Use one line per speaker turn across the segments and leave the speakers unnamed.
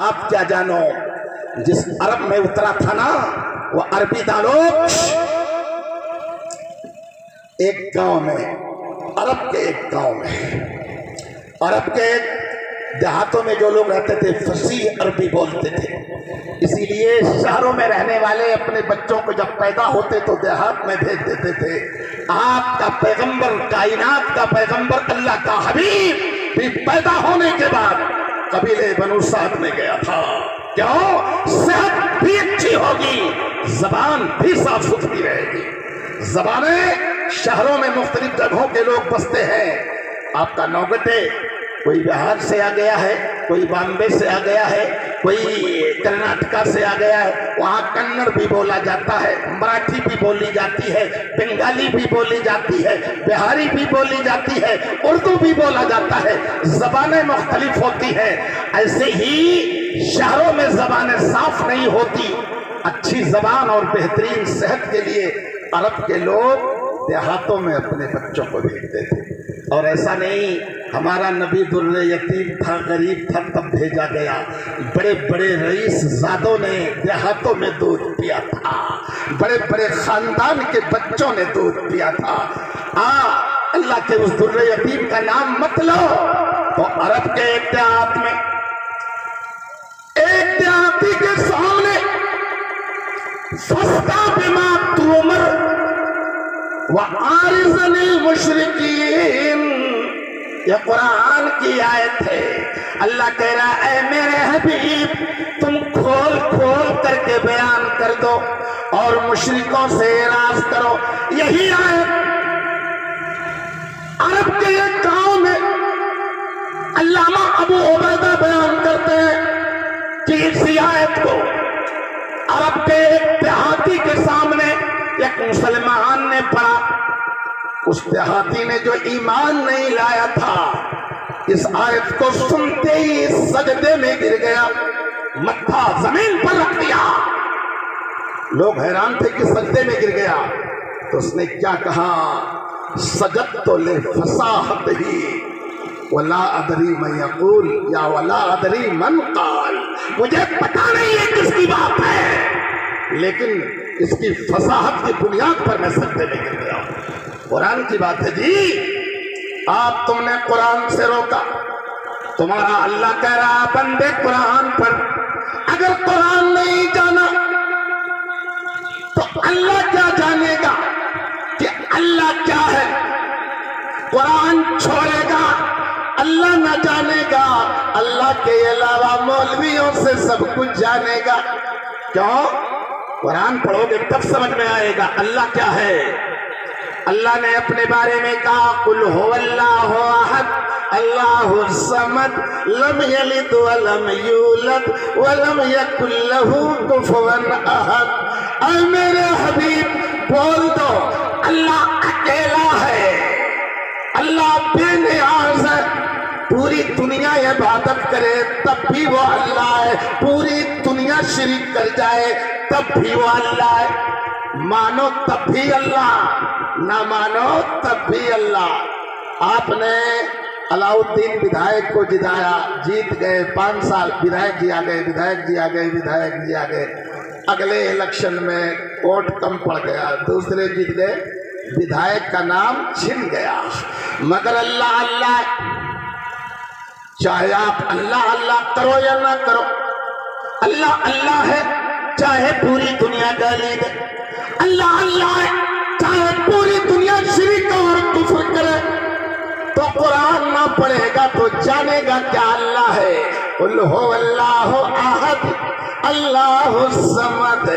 آپ کیا جانو جس عرب میں اترا تھا نا وہ عربی دانوش ایک گاؤں میں، عرب کے ایک گاؤں میں، عرب کے دیہاتوں میں جو لوگ رہتے تھے فصیح عربی بولتے تھے، اسی لیے شہروں میں رہنے والے اپنے بچوں کو جب پیدا ہوتے تو دیہات میں بھیج دیتے تھے۔ آپ کا پیغمبر، کائنات کا پیغمبر، اللہ کا حبیب بھی پیدا ہونے کے بعد قبیلے بنو سعد میں گیا تھا۔ کیوں؟ صحت بھی اچھی ہوگی، زبان بھی صاف ستھری رہے گی۔ زبانیں شہروں میں مختلف جگہوں کے لوگ بستے ہیں۔ آپ کا نوگتے کوئی بہار سے آ گیا ہے، کوئی بامبے سے آ گیا ہے، کوئی کرناٹکا سے آ گیا ہے، وہاں کنڑ بھی بولا جاتا ہے، مراٹھی بھی بولی جاتی ہے، بنگالی بھی بولی جاتی ہے، بہاری بھی بولی جاتی ہے، اردو بھی بولا جاتا ہے۔ زبانیں مختلف ہوتی ہیں۔ ایسے ہی شہروں میں زبانیں صاف نہیں ہوتی۔ اچھی زبان اور بہترین صحت کے لیے عرب کے لوگ دیہاتوں میں اپنے بچوں کو بھیجتے تھے۔ اور ایسا نہیں ہمارا نبی در یتیم تھا، غریب تھا، تب بھیجا گیا۔ بڑے بڑے رئیس زادوں نے دیہاتوں میں دودھ پیا تھا، بڑے بڑے خاندان کے بچوں نے دودھ پیا تھا۔ اللہ کے اس در یتیم کا نام مت لو تو عرب کے ایک دیہات میں ایک دیہاتی کے سامنے فستا بما تؤمر وَعَارِضَنِ الْمُشْرِكِينَ، یہ قرآن کی آیت ہے۔ اللہ کہہ رہا اے میرے حبیب تم کھول کھول کر کے بیان کر دو اور مشرکوں سے اعراض کرو۔ یہی آیت عرب کے ایک گاؤں میں علامہ ابو عبیدہ بیان کرتے ہیں کہ اسی آیت کو عرب کے ایک دیہاتی کے سامنے ایک مسلمان نے پڑھا۔ اس دیہاتی نے جو ایمان نہیں لایا تھا اس آیت کو سنتے ہی سجدے میں گر گیا، متھا زمین پر رکھ دیا۔ لوگ حیران تھے کہ سجدے میں گر گیا تو اس نے کیا کہا؟ سجدت لفصاحت ہی ولا ادری من یقول یا ولا ادری من قال، مجھے پتا نہیں ہے کس کی بات ہے لیکن اس کی فصاحت کی بنیاد پر میں سجدے میں گر گیا۔ قرآن کی بات ہے جی، آپ تم نے قرآن سے روکا، تمہارا اللہ کہہ رہا بندے قرآن پر، اگر قرآن نہیں جانا تو اللہ کیا جانے گا کہ اللہ کیا ہے؟ قرآن چھوڑے گا اللہ نہ جانے گا، اللہ کے علاوہ مولویوں سے سب کچھ جانے گا۔ کیوں؟ قرآن پڑھو گے تب سمجھ میں آئے گا اللہ کیا ہے۔ اللہ نے اپنے بارے میں کہا قل هو اللہ احد اللہ الصمد لم یلد ولم یولد ولم یکن له کفوا احد۔ اے میرے حبیب بول دو اللہ اکیلا ہے، اللہ بے نیاز ہے، پوری دنیا عبادت کرے تب بھی وہ اللہ ہے، پوری دنیا شریک کر جائے تب بھی وہ اللہ ہے، مانو تب بھی اللہ، نہ مانو تب بھی اللہ۔ آپ نے علاؤ الدین بدھائک کو جتایا، جیت گئے 5 سال، بدھائک جی آ گئے، بدھائک جی آ گئے، بدھائک جی آ گئے، اگلے الیکشن میں ووٹ کم پڑ گیا، دوسرے جیت گئے، بدھائک کا نام چھن گیا۔ مگر اللہ اللہ، چاہے آپ اللہ اللہ کرو یا نہ کرو، اللہ اللہ ہے چاہے پوری دنیا گالی دے، اللہ اللہ ہے چاہے پوری دنیا شرک اور کفر کرے، تو قرآن نہ پڑھے گا تو جانے گا کیا اللہ ہے۔ قل هو اللہ احد اللہ الصمد،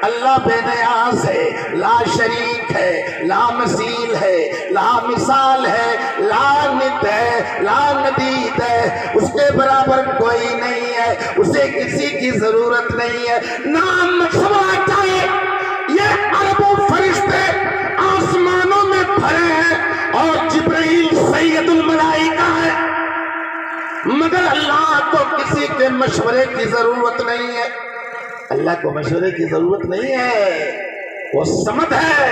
اللہ بے نیاز ہے، لا شریک ہے، لا مثیل ہے، لا مثال ہے، لا ند ہے، لا ندید ہے، اس کے برابر کوئی نہیں ہے، اسے کسی کی ضرورت نہیں ہے۔ نام سمجھا چاہے یہ عربوں فرشتے آسمانوں میں بھرے ہیں اور جبرائیل سید الملائکہ ہے، مگر اللہ کو کسی کے مشورے کی ضرورت نہیں ہے۔ اللہ کو مشورے کی ضرورت نہیں ہے، وہ صمد ہے۔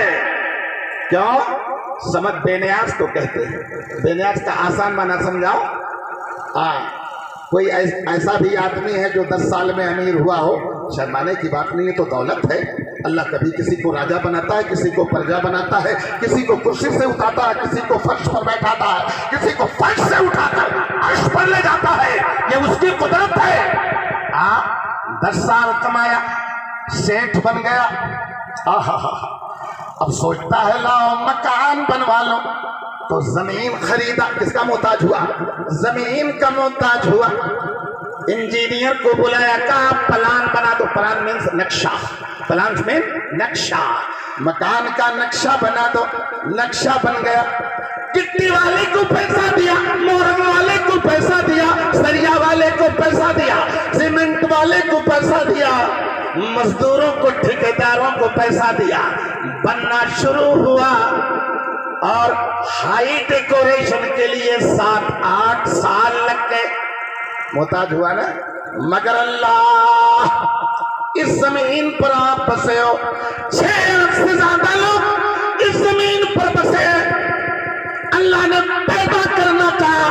کیوں؟ صمد بے نیاز کو کہتے ہیں۔ بے نیاز کا آسان معنی سمجھاؤ؟ کوئی ایسا بھی آدمی ہے جو 10 سال میں امیر ہوا ہو؟ شرمانے کی بات نہیں ہے، تو دولت ہے۔ اللہ کبھی کسی کو راجا بناتا ہے، کسی کو پرجا بناتا ہے، کسی کو کرسی سے اٹھاتا ہے، کسی کو فرش پر بیٹھاتا ہے، کسی کو فرش سے اٹھا کر عرش پر لے جاتا ہے، یہ اس کی قدرت ہے۔ 10 سال کمایا، سیٹھ بن گیا، اب سوچتا ہے لاؤ مکان بنوا لو، تو زمین خریدا، کس کا محتاج ہوا؟ زمین کا محتاج ہوا۔ انجینئر کو بلایا، کہا پلان بنا دو، پلان مینس نقشہ، پلان میں نقشہ، مکان کا نقشہ بنا دو، نقشہ بن گیا۔ گٹی والے کو پیسہ دیا، مورم والے کو پیسہ دیا، سریا والے کو پیسہ دیا، سیمنٹ والے کو پیسہ دیا، مزدوروں کو ٹھیکیداروں کو پیسہ دیا، بننا شروع ہوا۔ اور ہائی ڈیکوریشن کے لیے 7-8 سال لگ گئے، محتاج ہوا نا۔ مگر اللہ اس زمین پر آپ بسے ہو، 6 ارب سے زیادہ لوگ اس زمین پر بسے۔ اللہ نے پیدا کرنا چاہا،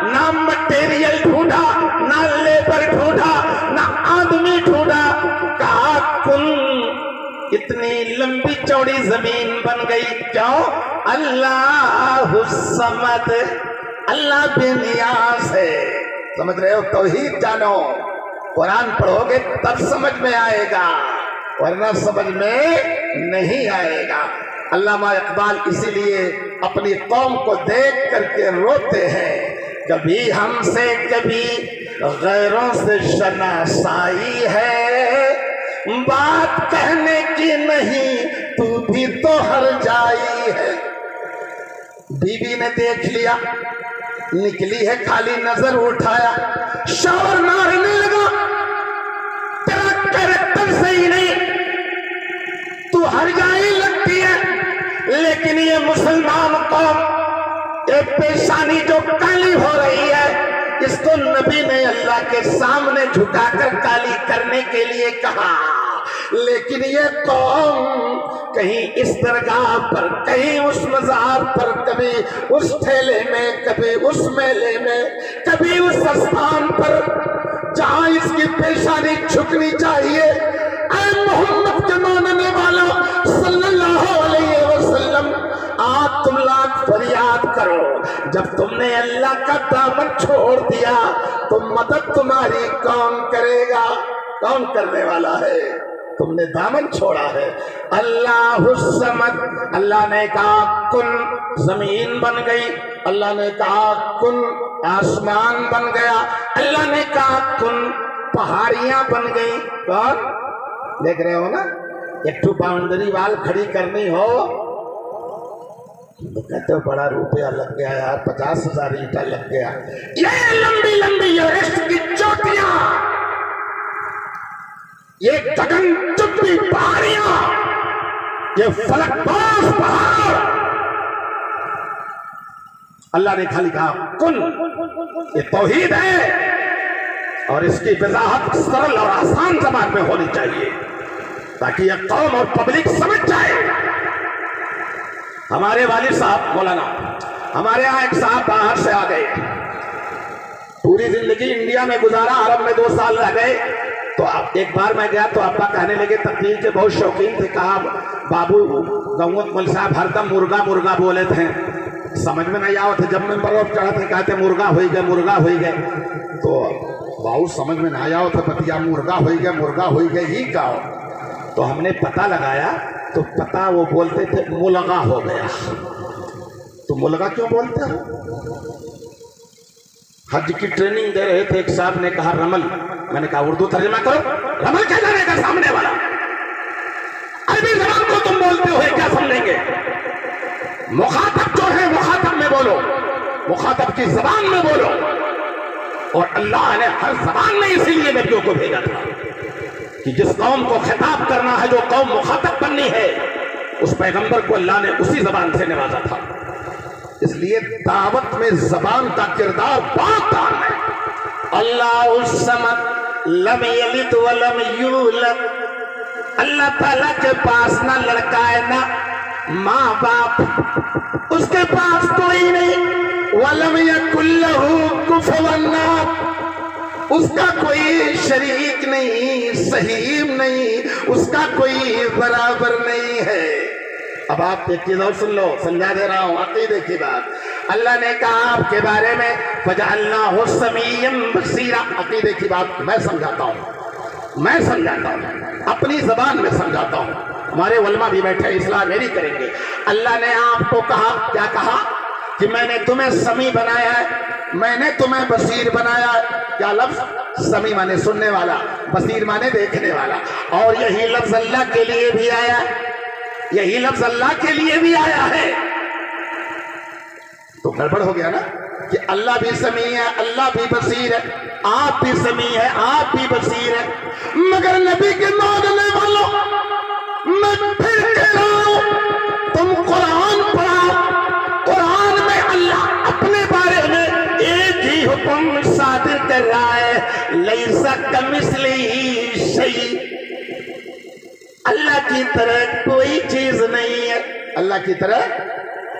نہ مٹیریل ڈھونڈا، نہ لیبر ڈھونڈا، نہ آدمی ڈھونڈا، کہا کن، اتنی لمبی چوڑی زمین بن گئی۔ کیوں؟ اللہ الصمد، اللہ بے نیاز ہے۔ سمجھ رہے ہو؟ توحید جانو، قرآن پڑھو گے تب سمجھ میں آئے گا، ورنہ سمجھ میں نہیں آئے گا۔ علامہ اقبال اسی لیے اپنی قوم کو دیکھ کر کے روتے ہیں، کبھی ہم سے کبھی غیروں سے شناسائی ہے، بات کہنے کی نہیں تو بھی تو ہر جائی ہے۔ بیوی نے دیکھ لیا، نکلی ہے خالی، نظر اٹھایا، شور مارنے لگا، تیرا کیریکٹر صحیح نہیں، تو ہر جائی لگتی ہے، لیکن یہ مسلمان قوم ایک پیشانی جو کالی ہو رہی ہے، اس کو نبی نے اللہ کے سامنے جھکا کر کالی کرنے کے لیے کہا، لیکن یہ قوم کہیں اس درگاہ پر، کہیں اس مزار پر، کبھی اس ٹھیلے میں، کبھی اس میلے میں، کبھی اس استھان پر جہاں اس کی پیشانی جھکنی چاہیے، اے محمد کے ماننے والوں صلی اللہ علیہ وسلم، آپ تم لاکھ فریاد کرو، جب تم نے اللہ کا دامن چھوڑ دیا تو مدد تمہاری کون کرے گا؟ کون کرنے والا ہے؟ تم نے دامن چھوڑا ہے۔ اللہ الصمد، اللہ نے کہا کن، زمین بن گئی، اللہ نے کہا کن، آسمان بن گیا، اللہ نے کہا کن، پہاڑیاں بن گئی۔ کون؟ دیکھ رہے ہو نا، ایک تو باؤنڈری وال کھڑی کرنی ہو تو کہتے ہو بڑا روپیہ لگ گیا یار، 50,000 اینٹا لگ گیا۔ یہ لمبی لمبی ایورسٹ کی چوٹیاں، یہ گگن چکی پہاڑیاں، یہ فلک باز پہاڑ، اللہ نے خالی کہا کن۔ یہ توحید ہے، اور اس کی وضاحت سرل اور آسان زبان میں ہونی چاہیے تاکہ یہ قوم اور پبلک سمجھ جائے۔ ہمارے والد صاحب مولانا، ہمارے ہاں ایک صاحب باہر سے آ گئے، پوری زندگی انڈیا میں گزارا، عرب میں 2 سال رہ گئے، تو ایک بار میں گیا تو ابا کہنے لگے، تقریر کے بہت شوقین تھے، کہا بابو گوت مل صاحب ہر دم مرغا مرغا بولے تھے، سمجھ میں نہیں آؤ تھے، جب میں پر چڑھا تھے کہتے مرغا ہوئی گئے، مرغا ہوئی گئے، تو باؤ سمجھ میں نہیں آؤ تھے، بتیا مرغا ہوئی گئے، مرغا ہوئی گئے ہی کہا۔ تو ہم نے پتہ لگایا تو پتہ وہ بولتے تھے ملغا ہو گیا۔ تو ملغا کیوں بولتے ہو؟ حج کی ٹریننگ دے رہے تھے، ایک صاحب نے کہا رمل، میں نے کہا اردو ترجمہ کرو، رمل کیا جانے گا سامنے والا، عربی زبان کو تم بولتے ہو کیا سمجھیں گے؟ مخاطب جو ہے مخاطب میں بولو، مخاطب کی زبان میں بولو، اور اللہ نے ہر زبان میں اسی لیے نبیوں کو بھیجا تھا کہ جس قوم کو خطاب کرنا ہے، جو قوم مخاطب بننی ہے، اس پیغمبر کو اللہ نے اسی زبان سے نوازا تھا۔ اس لیے دعوت میں زبان کا کردار بہت اہم ہے۔ اللہ الصمد لم یلد ولم یولد، اللہ تعالیٰ کے پاس نہ لڑکا ہے نہ ماں باپ، اس کے پاس کوئی نہیں، ولم یکن لہ کفوا احد، اس کا کوئی شریک نہیں، سہیم نہیں، اس کا کوئی برابر نہیں ہے۔ اب آپ ایک چیز اور سن لو، سمجھا دے رہا ہوں عقیدے کی بات۔ اللہ نے کہا آپ کے بارے میں فَجَعَلْنَاهُ سَمِيًّا بَصِيرًا، عقیدے کی بات میں سمجھاتا ہوں، اپنی زبان میں سمجھاتا ہوں، ہمارے علماء بھی بیٹھے اصلاح میری کریں گے۔ اللہ نے آپ کو کہا، کیا کہا؟ کہ میں نے تمہیں سمیع بنایا ہے، میں نے تمہیں بصیر بنایا ہے۔ کیا لفظ؟ سمیع مانے سننے والا، بصیر مانے دیکھنے والا، اور یہی لفظ اللہ کے لیے بھی آیا ہے، یہی لفظ اللہ کے لیے بھی آیا ہے۔ تو گڑبڑ ہو گیا نا کہ اللہ بھی سمیع ہے، اللہ بھی بصیر ہے، آپ بھی سمیع ہے، آپ بھی بصیر ہے، مگر نبی کے ماننے والوں میں پھر کہہ رہا ہوں، تم قرآن پڑھا، قرآن میں اللہ اپنے بارے میں ایک ہی حکم صادر کر رہا ہے، لیس کمثلہ شیء، اللہ کی طرح کوئی چیز نہیں ہے، اللہ کی طرح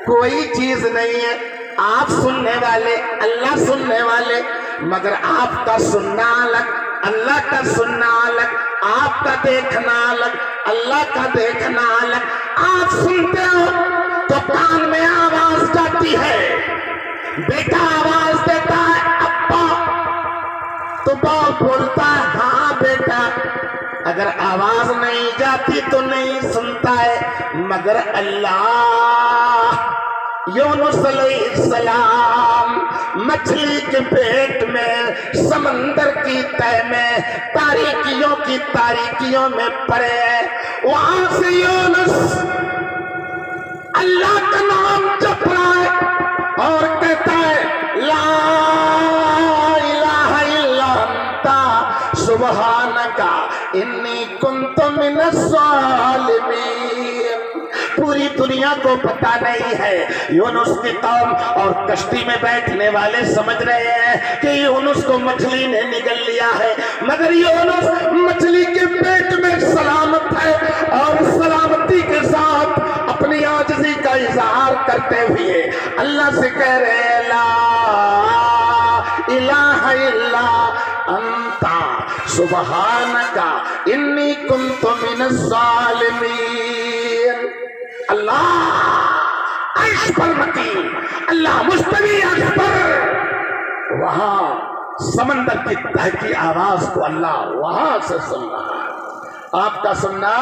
کوئی چیز نہیں ہے۔ آپ سننے والے، اللہ سننے والے، مگر آپ کا سننا الگ، اللہ کا سننا الگ، آپ کا دیکھنا الگ، اللہ کا دیکھنا الگ۔ آپ سنتے ہو تو کان میں آواز جاتی ہے، بیٹا آواز دیتا ہے ابا، تو باپ بولتا ہے ہاں بیٹا، اگر آواز نہیں جاتی تو نہیں سنتا ہے۔ مگر اللہ، یونس علیہ السلام مچھلی کے پیٹ میں، سمندر کی تہہ میں، تاریکیوں کی تاریکیوں میں پڑے، وہاں سے یونس اللہ کا نام جپ رہا ہے اور کہتا ہے لا الہ الا انت سبحانک انی کنت من الظالمین۔ پوری دنیا کو پتہ نہیں ہے، یونس کی قوم اور کشتی میں بیٹھنے والے سمجھ رہے ہیں کہ یونس کو مچھلی نے نگل لیا ہے، مگر یونس مچھلی کے پیٹ میں سلامت ہے، اور سلامتی کے ساتھ اپنی عاجزی کا اظہار کرتے ہوئے اللہ سے کہہ رہے ہیں لا الہ الا انت سبحانک انی کنت من الظالمین۔ اللہ عرش پر مقیم، اللہ مستوی عرش پر، وہاں سمندر کی تہ کی آواز کو اللہ وہاں سے سن رہا ہے۔ آپ کا سننا،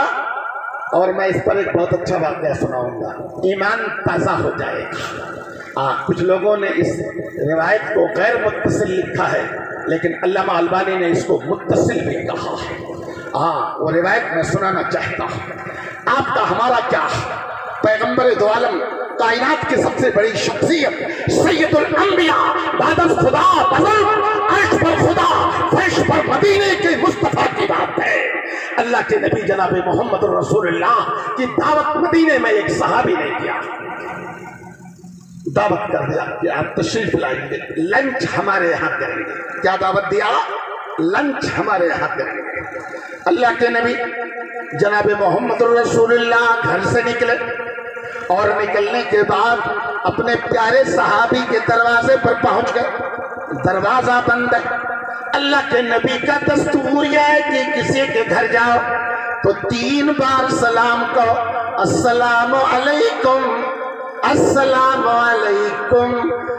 اور میں اس پر ایک بہت اچھا واقعہ سناؤں گا، ایمان تازہ ہو جائے گا۔ کچھ لوگوں نے اس روایت کو غیر متصل لکھا ہے، لیکن علامہ البانی نے اس کو متصل بھی کہا ہے۔ وہ روایت میں سنانا چاہتا ہوں۔ آپ کا ہمارا کیا، پیغمبر دو عالم، کائنات کی سب سے بڑی شخصیت، سید الانبیاء، بعد از خدا، بزرگ، عرش پر خدا، فرش پر مدینے کے مصطفیٰ کی بات ہے۔ اللہ کے نبی جناب محمد رسول اللہ کی دعوت مدینے میں ایک صحابی نے کیا، دعوت کر دیا کہ آپ تشریف لائیں گے، لنچ ہمارے یہاں کریں گے۔ کیا دعوت دیا؟ لنچ ہمارے یہاں کریں گے۔ اللہ کے نبی جناب محمد رسول اللہ گھر سے نکلے، اور نکلنے کے بعد اپنے پیارے صحابی کے دروازے پر پہنچ گئے، دروازہ بند ہے۔ اللہ کے نبی کا دستور یہ ہے کہ کسی کے گھر جاؤ تو 3 بار سلام کہو، السلام علیکم، السلام علیکم،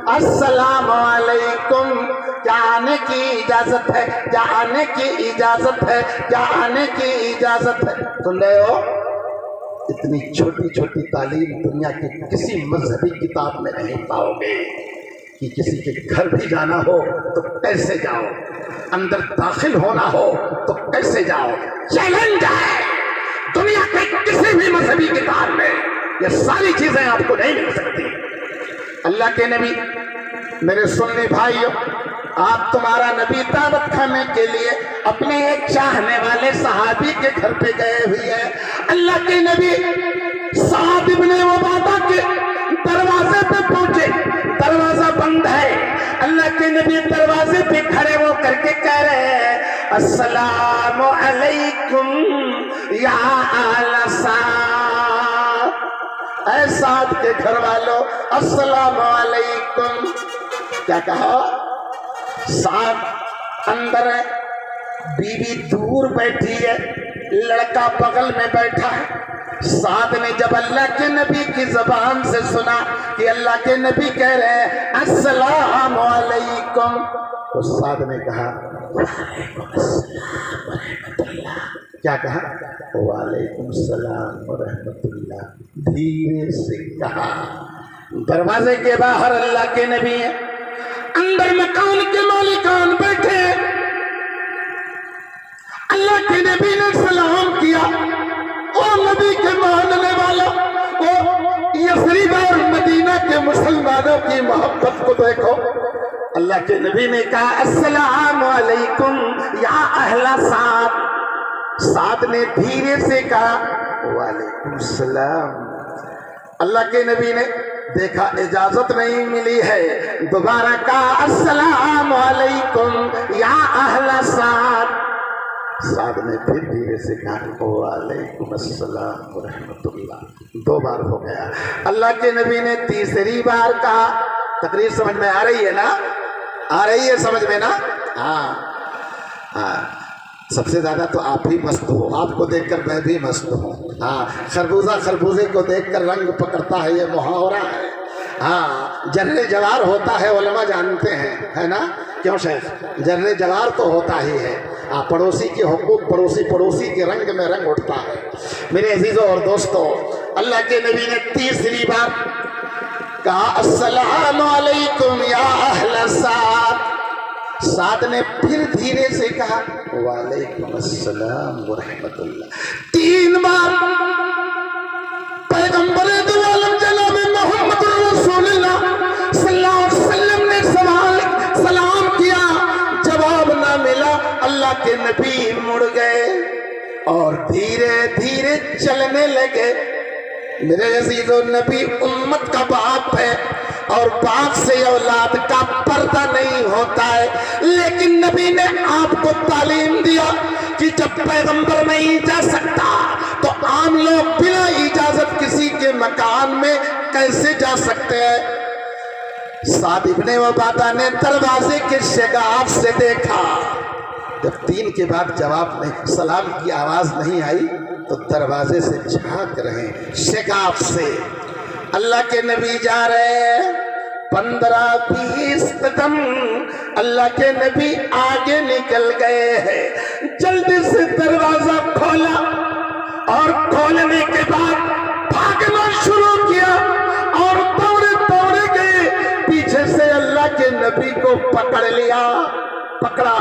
السلام علیکم۔ کیا آنے کی اجازت ہے؟ کیا آنے کی اجازت ہے؟ کیا آنے کی اجازت ہے؟ سن رہے ہو؟ اتنی چھوٹی چھوٹی تعلیم دنیا کے کسی مذہبی کتاب میں نہیں پاؤ گے کہ کسی کے گھر بھی جانا ہو تو کیسے جاؤ، اندر داخل ہونا ہو تو کیسے جاؤ۔ چیلنج ہے دنیا کے کسی بھی مذہبی کتاب میں، یہ ساری چیزیں آپ کو نہیں مل سکتی۔ اللہ کے نبی، میرے سننے بھائیوں، آپ تمہارا نبی دعوت کھانے کے لیے اپنے ایک چاہنے والے صحابی کے گھر پہ گئے ہوئے ہیں۔ اللہ کے نبی سعد بن عبادہ کے دروازے پہ پہنچے، دروازہ بند ہے۔ اللہ کے نبی دروازے پہ کھڑے ہو کر کے کہہ رہے ہیں السلام علیکم یا آل سعد، اے سعد کے گھر والوں السلام علیکم۔ کیا کہا؟ سعد اندر ہے، بیوی دور بیٹھی ہے، لڑکا بغل میں بیٹھا ہے۔ سعد نے جب اللہ کے نبی کی زبان سے سنا کہ اللہ کے نبی کہہ رہے ہیں السلام علیکم، تو سعد نے کہا وعلیکم السلام ورحمۃ اللہ۔ کیا کہا؟ وعلیکم السلام ورحمۃ اللہ، دھیرے سے کہا۔ دروازے کے باہر اللہ کے نبی ہیں، اندر مکان کے مالکان بیٹھے ہیں۔ اللہ کے نبی نے سلام کیا، اور نبی کے ماننے والا، وہ یثرب اور مدینہ کے مسلمانوں کی محبت کو دیکھو۔ اللہ کے نبی نے کہا السلام علیکم یا اہل سعد۔ سعد نے دھیرے سے کہا وعلیکم السلام۔ اللہ کے نبی نے دیکھا اجازت نہیں ملی ہے، دوبارہ کہا السلام علیکم یا اہل سعد۔ سعد نے پھر دھیرے سے کہا وعلیکم السلام ورحمۃ اللہ، 2 بار ہو گیا۔ اللہ کے نبی نے تیسری بار کہا۔ تقریر سمجھ میں آ رہی ہے نا؟ آ رہی ہے سمجھ میں نا؟ ہاں، سب سے زیادہ تو آپ ہی مست ہو، آپ کو دیکھ کر میں بھی مست ہوں۔ ہاں، خربوزہ خربوزے کو دیکھ کر رنگ پکڑتا ہے، یہ محاورہ ہے۔ ہاں، جرے جوار ہوتا ہے، علماء جانتے ہیں، ہے نا؟ کیوں شیخ؟ جرے جوار تو ہوتا ہی ہے، پڑوسی کے حقوق پڑوسی کے رنگ میں رنگ اٹھتا ہے۔ میرے عزیزوں اور دوستوں، اللہ کے نبی نے تیسری بار کہا السلام علیکم یا اہل سعد۔ سعد نے پھر دھیرے سے کہا وعلیکم السلام ورحمۃ اللہ۔ 3 بار پیغمبر دو عالم جناب محمد رسول اللہ صلی اللہ علیہ وسلم نے سلام کیا، جواب نہ ملا۔ اللہ کے نبی مڑ گئے اور دھیرے دھیرے چلنے لگے۔ میرے عزیزو، نبی امت کا باپ ہے اور باپ سے اولاد کا پردہ نہیں ہوتا ہے، لیکن نبی نے آپ کو تعلیم دیا کہ جب پیغمبر نہیں جا سکتا تو عام لوگ بلا اجازت کسی کے مکان میں کیسے جا سکتے ہیں؟ سعد ابن عبادہ نے دروازے کے شگاف سے دیکھا، جب 3 کے بعد جواب نہیں، سلام کی آواز نہیں آئی تو دروازے سے جھانک رہے، شگاف سے۔ اللہ کے نبی جا رہے ہیں، 15-20 قدم اللہ کے نبی آگے نکل گئے ہیں۔ جلدی سے دروازہ کھولا اور کھولنے کے بعد بھاگنا شروع کیا اور دوڑے گئے، پیچھے سے اللہ کے نبی کو پکڑ لیا، پکڑا۔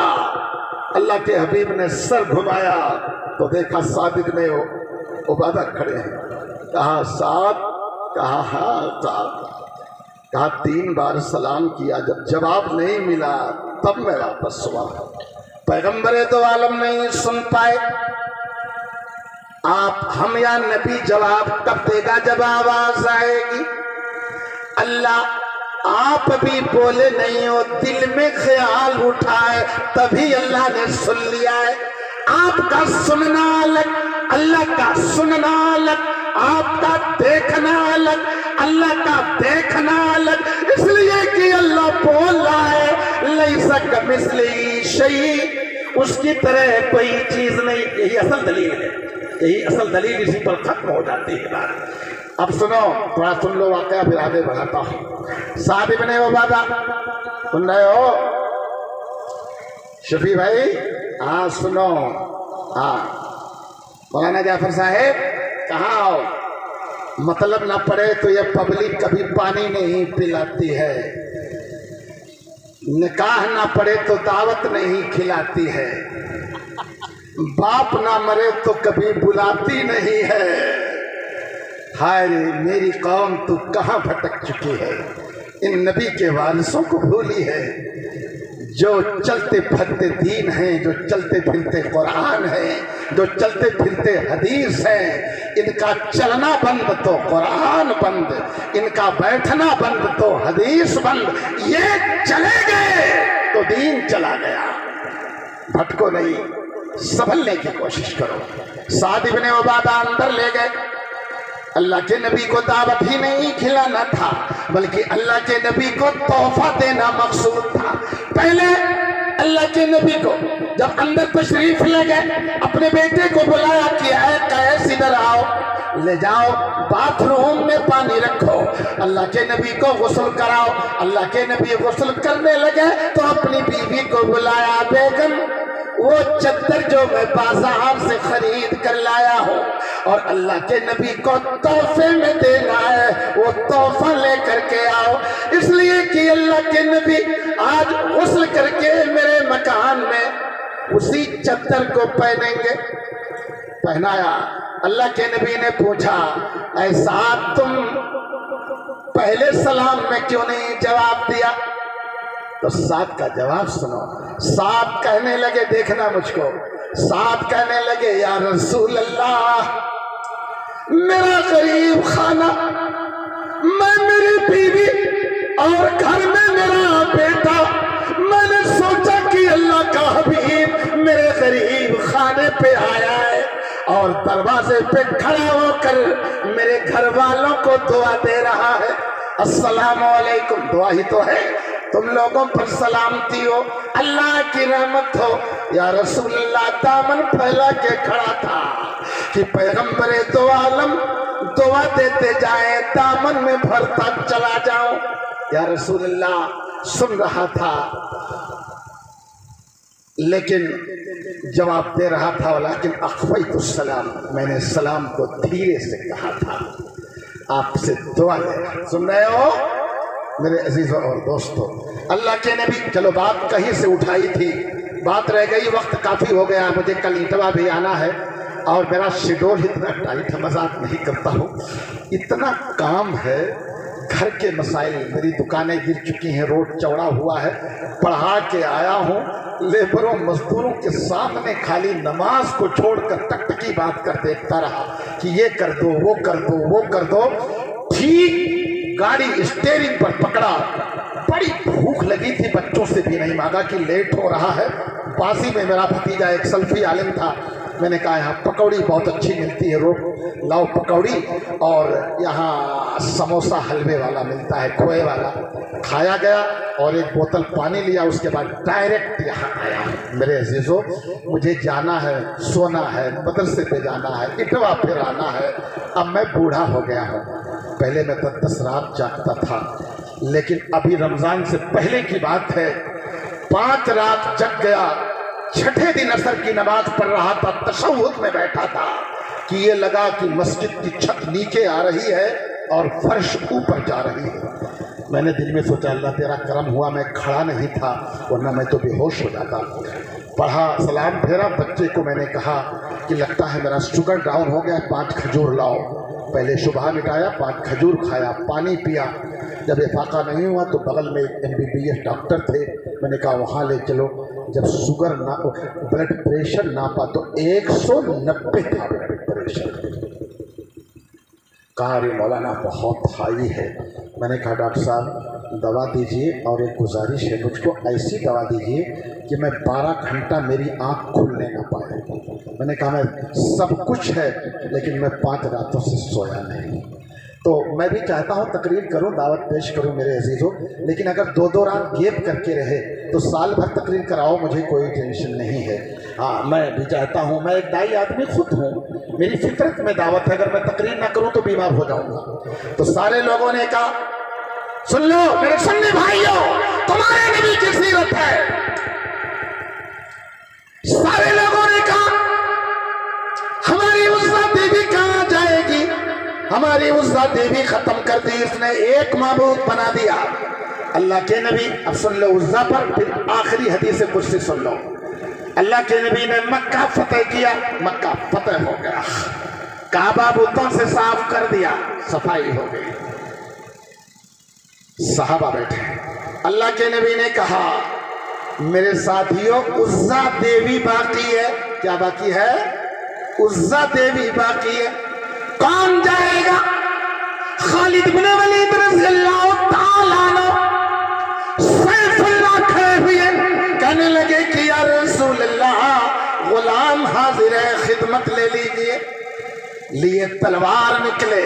اللہ کے حبیب نے سر گھمایا تو دیکھا سعد ابن عبادہ کھڑے ہیں۔ کہا سعد؟ کہا ہاں سعد۔ کہا 3 بار سلام کیا، جب جواب نہیں ملا تب میں واپس ہوا۔ پیغمبر دو عالم نہیں سن پائے، آپ ہم یا نبی جواب کب دے گا جب آواز آئے گی؟ اللہ آپ بھی بولے نہیں ہو، دل میں خیال اٹھائے تبھی اللہ نے سن لیا ہے۔ آپ کا سننا الگ، اللہ کا سننا الگ، آپ کا دیکھنا الگ، اللہ کا دیکھنا الگ، اس لیے کہ اللہ بول رہا ہے لیس کمثلہ شیء، اس کی طرح کوئی چیز نہیں۔ یہی اصل دلیل ہے، یہی اصل دلیل، اسی پر ختم ہو جاتی ہے بات۔ اب سنو، تھوڑا سن لو واقعہ پھر آگے بڑھاتا ہوں۔ سعد ابن عبادہ سن رہے ہو؟ شفیع بھائی ہاں سنو، ہاں مولانا جعفر صاحب کہاں آؤ؟ مطلب نہ پڑے تو یہ پبلک کبھی پانی نہیں پلاتی ہے، نکاح نہ پڑے تو دعوت نہیں کھلاتی ہے، باپ نہ مرے تو کبھی بلاتی نہیں ہے۔ ہائے میری قوم تو کہاں بھٹک چکی ہے، ان نبی کے وارثوں کو بھولی ہے، جو چلتے پھرتے دین ہیں، جو چلتے پھرتے قرآن ہیں، جو چلتے پھرتے حدیث ہیں، ان کا چلنا بند تو قرآن بند، ان کا بیٹھنا بند تو حدیث بند، یہ چلے گئے تو دین چلا گیا۔ بھٹکو نہیں، سنبھلنے کی کوشش کرو۔ سعد ابن عبادہ اندر لے گئے، اللہ کے نبی کو دعوت ہی نہیں کھلانا تھا بلکہ اللہ کے نبی کو تحفہ دینا مقصود تھا۔ پہلے اللہ کے نبی کو جب اندر تشریف لے گئے اپنے بیٹے کو بلایا کہ اے قیس ادھر آؤ، لے جاؤ باتھ روم میں پانی رکھو، اللہ کے نبی کو غسل کراؤ۔ اللہ کے نبی غسل کرنے لگے تو اپنی بیوی کو بلایا، بیگم وہ چادر جو میں بازار سے خرید کر لایا ہوں اور اللہ کے نبی کو تحفے میں دینا ہے، وہ تحفہ لے کر کے آؤ، اس لیے کہ اللہ کے نبی آج غسل کر کے میرے مکان میں اسی چادر کو پہنیں گے۔ پہنایا۔ اللہ کے نبی نے پوچھا، اے سعد تم پہلے سلام میں کیوں نہیں جواب دیا؟ تو سعد کا جواب سنو۔ سعد کہنے لگے، دیکھنا مجھ کو، سعد کہنے لگے یا رسول اللہ، میرا غریب خانہ، میں میری بیوی اور گھر میں میرا بیٹا، میں نے سوچا کہ اللہ کا حبیب میرے غریب خانے پہ آیا ہے اور دروازے پہ کھڑا ہو کر میرے گھر والوں کو دعا دے رہا ہے، السلام علیکم، دعا ہی تو ہے، تم لوگوں پر سلامتی ہو، اللہ کی رحمت ہو۔ یا رسول اللہ دامن پھیلا کے کھڑا تھا کہ پیغمبر دو عالم دعا دیتے جائیں، دامن میں بھرتا چلا جاؤں۔ یا رسول اللہ سن رہا تھا لیکن جواب دے رہا تھا، ولیکن اخفیت السلام، میں نے سلام کو دھیرے سے کہا تھا، آپ سے دعا لے۔ سن رہے ہو میرے عزیزوں اور دوستوں؟ اللہ کے نبی، چلو بات کہیں سے اٹھائی تھی، بات رہ گئی، وقت کافی ہو گیا، مجھے کل اٹوا بھی آنا ہے اور میرا شیڈول اتنا ٹائٹ ہے، مذاق نہیں کرتا ہوں، اتنا کام ہے، گھر کے مسائل، میری دکانیں گر چکی ہیں، روڈ چوڑا ہوا ہے، پڑھا کے آیا ہوں، لیبروں مزدوروں کے سامنے خالی نماز کو چھوڑ کر ٹک ٹکی بات کر دیکھتا رہا کہ یہ کر دو، وہ کر دو، وہ کر دو۔ ٹھیک گاڑی اسٹیئرنگ پر پکڑا، بڑی بھوک لگی تھی، بچوں سے بھی نہیں مانگا کہ لیٹ ہو رہا ہے۔ باسی میں میرا بھتیجا ایک سلفی عالم تھا، میں نے کہا یہاں پکوڑی بہت اچھی ملتی ہے، روک لاؤ پکوڑی، اور یہاں سموسا حلوے والا ملتا ہے، کھوئے والا۔ کھایا گیا اور ایک بوتل پانی لیا، اس کے بعد ڈائریکٹ یہاں آیا۔ میرے عزیزوں مجھے جانا ہے، سونا ہے، مدرسے پہ جانا ہے، اٹوا پھر آنا ہے، اب میں بوڑھا ہو گیا ہوں، پہلے میں 10 رات جاگتا تھا، لیکن ابھی رمضان سے پہلے کی بات ہے 5 رات جگ گیا، چھٹے دن عصر کی نماز پڑھ رہا تھا، تشہد میں بیٹھا تھا کہ یہ لگا کہ مسجد کی چھت نیچے آ رہی ہے اور فرش اوپر جا رہی ہے۔ میں نے دل میں سوچا اللہ تیرا کرم ہوا میں کھڑا نہیں تھا، ورنہ میں تو بے ہوش ہو جاتا۔ پڑھا، سلام پھیرا، بچے کو میں نے کہا کہ لگتا ہے میرا شوگر ڈاؤن ہو گیا، 5 کھجور لاؤ۔ پہلے شبہ مٹایا، 5 کھجور کھایا، پانی پیا۔ جب افاقہ نہیں ہوا تو بغل میں ایک MBBS ڈاکٹر تھے، میں نے کہا وہاں لے چلو۔ جب شوگر بلڈ پریشر ناپا تو 190 تھا بلڈ پریشر۔ کہا ارے مولانا بہت ہائی ہے۔ میں نے کہا ڈاکٹر صاحب دوا دیجئے، اور ایک گزارش ہے مجھ کو ایسی دوا دیجئے کہ میں 12 گھنٹہ میری آنکھ کھلنے نہ پائے۔ میں نے کہا میں سب کچھ ہے لیکن میں 5 راتوں سے سویا نہیں۔ تو میں بھی چاہتا ہوں تقریر کروں، دعوت پیش کروں میرے عزیزوں، لیکن اگر 2 رات گیپ کر کے رہے تو سال بھر تقریر کراؤ، مجھے کوئی ٹینشن نہیں ہے۔ ہاں میں بھی چاہتا ہوں، میں ایک دائی آدمی خود ہوں، میری فطرت میں دعوت ہے، اگر میں تقریر نہ کروں تو بیمار ہو جاؤں گا۔ تو سارے لوگوں نے کہا سن لو میرے سنی بھائیوں، تمہارے نبی کی سیرت ہے۔ سارے لوگوں نے کہا ہماری عزا دیوی کہاں جائے گی؟ ہماری عزا دیوی ختم کر دی، اس نے ایک معبود بنا دیا۔ اللہ کے نبی، اب سن لو عزا پر، پھر آخری حدیث قدسی سن لو۔ اللہ کے نبی نے مکہ فتح کیا، مکہ فتح ہو گیا، کعبہ بتوں سے صاف کر دیا، صفائی ہو گئی۔ صحابہ بیٹھے، اللہ کے نبی نے کہا میرے ساتھیوں عزا دیوی باقی ہے۔ کیا باقی ہے؟ عزا دیوی باقی ہے۔ کون جائے گا؟ خالد بن ولید رضی اللہ تعالیٰ عنہ سیف اللہ کھڑے ہوئے، کہنے لگے کہ یا رسول اللہ غلام حاضر ہے، خدمت لے لیجئے۔ لیے تلوار نکلے،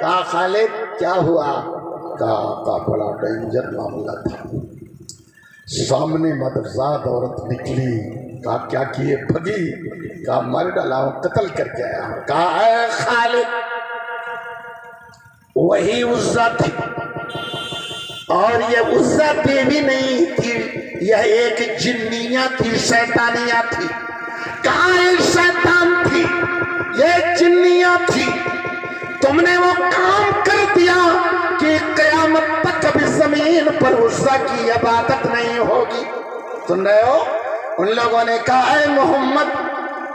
کہا خالد کیا ہوا؟ کہا بڑا ڈینجر معاملہ تھا، سامنے مدرزاد عورت نکلی، کہا کیا کیے؟ بھگی، کہا مر ڈالا ہوں، قتل کر کے آیا ہوں۔ کہا اے خالد، وہی عزا تھی، اور یہ عزا دیوی نہیں تھی، یہ ایک جنیہ تھی، شیطانیہ تھی۔ کہا یہ شیطان تھی، یہ جنیہ تھی، تم نے وہ کام کر دیا کہ قیامت تک کبھی زمین پر عزا کی عبادت نہیں ہوگی۔ سن رہے ہو؟ ان لوگوں نے کہا اے محمد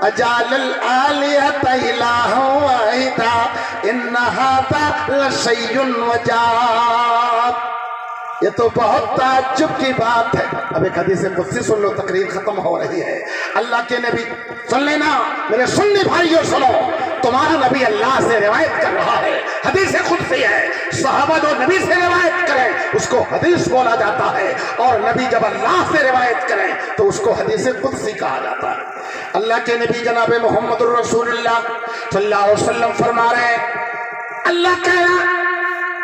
اجعل الآلہۃ الہا واحدا ان ھذا لشیء عجاب، یہ تو بہت تعجب کی بات ہے۔ اب ایک حدیث قدسی سن لو، تقریر ختم ہو رہی ہے۔ اللہ کے نبی، سن لینا میرے سنی بھائیوں، سنو، تمہارا نبی اللہ سے روایت کر رہا ہے، حدیث قدسی ہے۔ صحابہ جو نبی سے روایت کریں اس کو حدیث بولا جاتا ہے، اور نبی جب اللہ سے روایت کریں تو اس کو حدیث قدسی کہا جاتا ہے۔ اللہ کے نبی جناب محمد الرسول اللہ صلی اللہ علیہ وسلم فرما رہے ہیں، اللہ کہہ رہا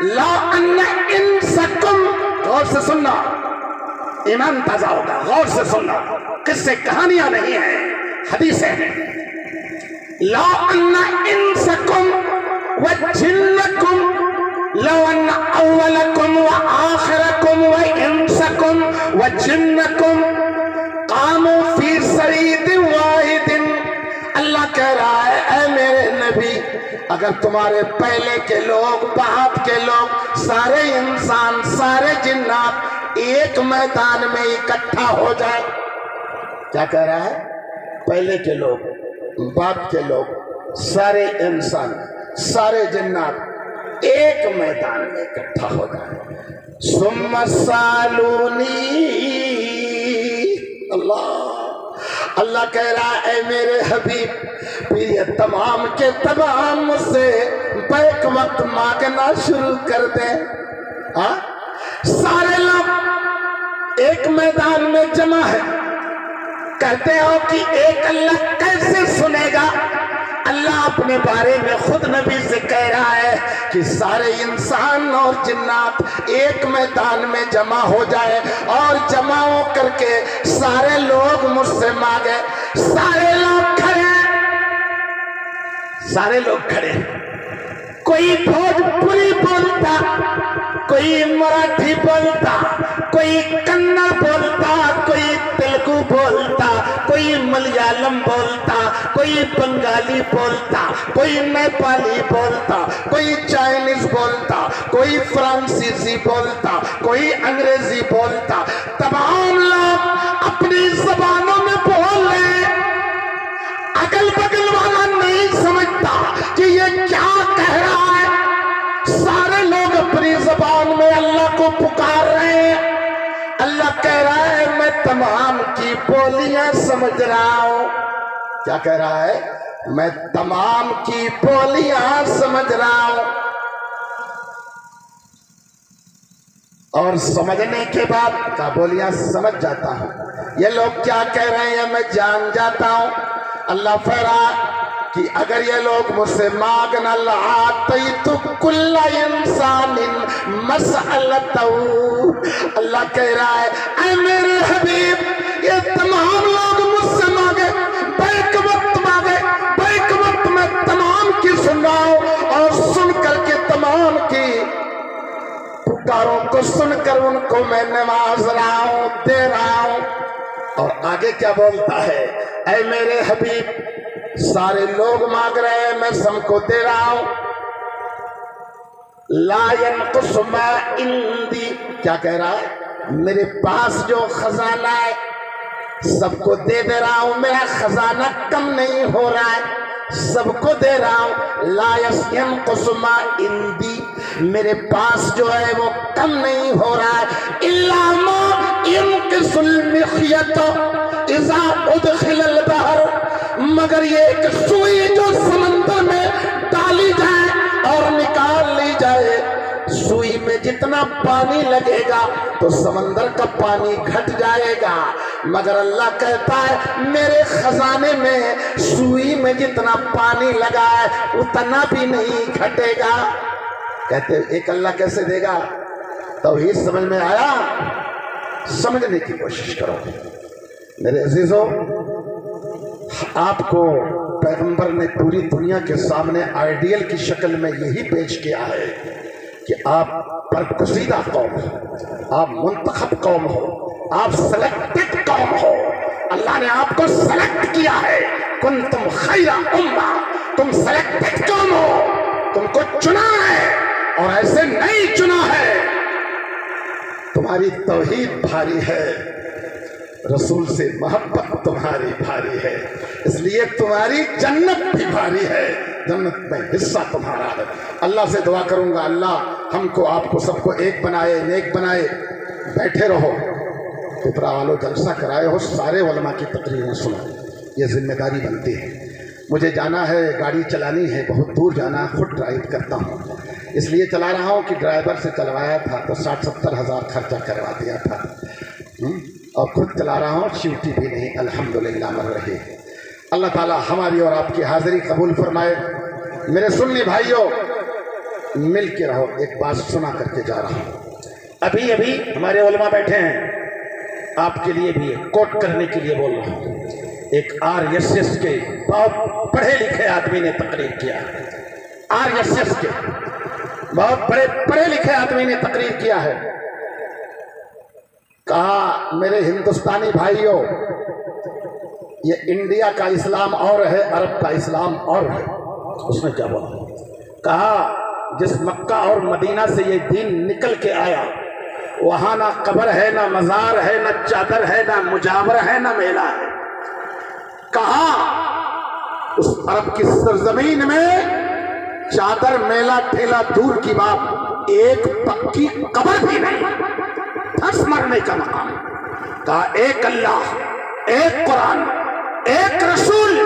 لا ان انسکم، غور سے سننا، ایمان تازہ ہوگا، غور سے سننا، قصے کہانیاں نہیں ہیں، حدیثیں ہیں۔ لا ان انسکم وجنکم لو ان اولکم وآخرکم وانسکم وجنکم قاموا فی صعید واحد، اللہ کہہ رہا ہے اے میرے نبی، اگر تمہارے پہلے کے لوگ، بعد کے لوگ، سارے انسان، سارے جنات ایک میدان میں اکٹھا ہو جائے، کیا کہہ رہا ہے؟ پہلے کے لوگ، بعد کے لوگ، سارے انسان، سارے جنات ایک میدان میں اکٹھا ہو جائے، ثم سالونی، اللہ کہہ رہا ہے اے میرے حبیب، پھر یہ تمام کے تمام مجھ سے بیک وقت مانگنا شروع کر دیں۔ سارے لوگ ایک میدان میں جمع ہے، کہتے ہو کہ ایک اللہ کیسے سنے گا؟ اللہ اپنے بارے میں خود نبی سے کہہ رہا ہے کہ سارے انسان اور جنات ایک میدان میں جمع ہو جائے، اور جمع ہو کر کے سارے لوگ مجھ سے مانگے۔ سارے لوگ کھڑے، سارے لوگ کھڑے، کوئی بھوجپوری بولتا، کوئی مراٹھی بولتا، کوئی کنڑ بولتا، کوئی تیلگو بولتا، کوئی ملیالم بولتا، کوئی بنگالی بولتا، کوئی نیپالی بولتا، کوئی چائنیز بولتا، کوئی فرانسیسی بولتا، کوئی انگریزی بولتا، تمام لوگ اپنی زبانوں میں بول رہے ہیں، اگل بگل والا نہیں سمجھتا کہ یہ کیا کہہ رہا ہے، سارے لوگ اپنی زبان میں اللہ کو پکار رہے ہیں۔ اللہ کہہ رہا ہے میں تمام کی بولیاں سمجھ رہا ہوں، کیا کہہ رہا ہے؟ میں تمام کی بولیاں سمجھ رہا ہوں، اور سمجھنے کے بعد کیا بولیاں سمجھ جاتا ہوں، یہ لوگ کیا کہہ رہے ہیں میں جان جاتا ہوں۔ اللہ فرمایا کہ اگر یہ لوگ مجھ سے مانگنا لآتیت کل انسان مسئلتہ، اللہ کہہ رہا ہے اے میرے حبیب، یہ تمام لوگ مجھ سے مانگے، بیک وقت مانگے، بیک وقت میں تمام کی سن رہا ہوں، اور سن کر کے تمام کی پکاروں کو سن کر ان کو میں نواز رہا ہوں، دے رہا ہوں۔ اور آگے کیا بولتا ہے؟ اے میرے حبیب، سارے لوگ مانگ رہے ہیں، میں سب کو دے رہا ہوں۔ لا ينقص ما عندي، کیا کہہ رہا ہے؟ میرے پاس جو خزانہ ہے سب کو دے رہا ہوں، میرا خزانہ کم نہیں ہو رہا ہے، سب کو دے رہا ہوں۔ لا ينقص ما عندي، میرے پاس جو ہے وہ کم نہیں ہو رہا ہے۔ الا ما ينقص المخيط اذا ادخل البحر، مگر یہ ایک سوئی جو سمندر میں ڈالی جائے اور نکال لی جائے، سوئی میں جتنا پانی لگے گا تو سمندر کا پانی گھٹ جائے گا، مگر اللہ کہتا ہے میرے خزانے میں سوئی میں جتنا پانی لگا ہے اتنا بھی نہیں گھٹے گا۔ کہتے ایک اللہ کیسے دے گا؟ توحید سمجھ میں آیا؟ سمجھنے کی کوشش کرو میرے عزیزوں۔ آپ کو پیغمبر نے پوری دنیا کے سامنے آئیڈیل کی شکل میں یہی پیش کیا ہے کہ آپ برگزیدہ قوم ہو، آپ منتخب قوم ہو، آپ سلیکٹڈ قوم ہو۔ اللہ نے آپ کو سلیکٹ کیا ہے، کنتم خیر امہ، تم سلیکٹڈ قوم ہو، تم کو چنا ہے اور ایسے نہیں چنا ہے۔ تمہاری توحید بھاری ہے، رسول سے محبت تمہاری بھاری ہے، اس لیے تمہاری جنت بھی بھاری ہے، جنت میں حصہ تمہارا ہے۔ اللہ سے دعا کروں گا اللہ ہم کو آپ کو سب کو ایک بنائے، نیک بنائے۔ بیٹھے رہو، پپرا والوں جلسہ کرائے ہو، سارے علماء کی تقریریں سنو، یہ ذمہ داری بنتی ہے۔ مجھے جانا ہے، گاڑی چلانی ہے، بہت دور جانا ہے، خود ڈرائیو کرتا ہوں، اس لیے چلا رہا ہوں کہ ڈرائیور سے چلوایا تھا تو 60-70 ہزار خرچہ کروا دیا تھا، اور خود چلا رہا ہوں، ڈیوٹی بھی نہیں الحمدللہ مر رہی ہے۔ اللہ تعالی ہماری اور آپ کی حاضری قبول فرمائے۔ میرے سنی بھائیوں، مل کے رہو، ایک بات سنا کر کے جا رہا ہوں۔ ابھی ہمارے علماء بیٹھے ہیں، آپ کے لیے بھی کوٹ کرنے کے لیے بول رہا ہوں۔ ایک RSS کے بہت پڑھے لکھے آدمی نے تقریر کیا، RSS کے بہت بڑے پڑھے لکھے آدمی نے تقریر کیا ہے، کہا میرے ہندوستانی بھائیوں، یہ انڈیا کا اسلام اور ہے، عرب کا اسلام اور ہے۔ اس نے کیا بولا؟ کہا جس مکہ اور مدینہ سے یہ دین نکل کے آیا، وہاں نہ قبر ہے، نہ مزار ہے، نہ چادر ہے، نہ مجاور ہے، نہ میلہ ہے۔ کہا اس عرب کی سرزمین میں چادر، میلہ، ٹھیلا دور کی بات، ایک پکی قبر بھی نہیں، پھنس مرنے کا مقام۔ کہا ایک اللہ، ایک قرآن، ایک رسول،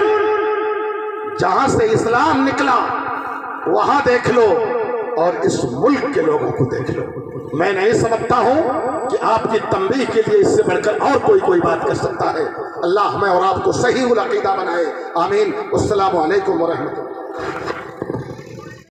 جہاں سے اسلام نکلا وہاں دیکھ لو اور اس ملک کے لوگوں کو دیکھ لو۔ میں نہیں سمجھتا ہوں کہ آپ کی تنبیہ کے لیے اس سے بڑھ کر اور کوئی بات کر سکتا ہے۔ اللہ ہمیں اور آپ کو صحیح العقیدہ بنائے، آمین۔ السلام علیکم ورحمۃ اللہ۔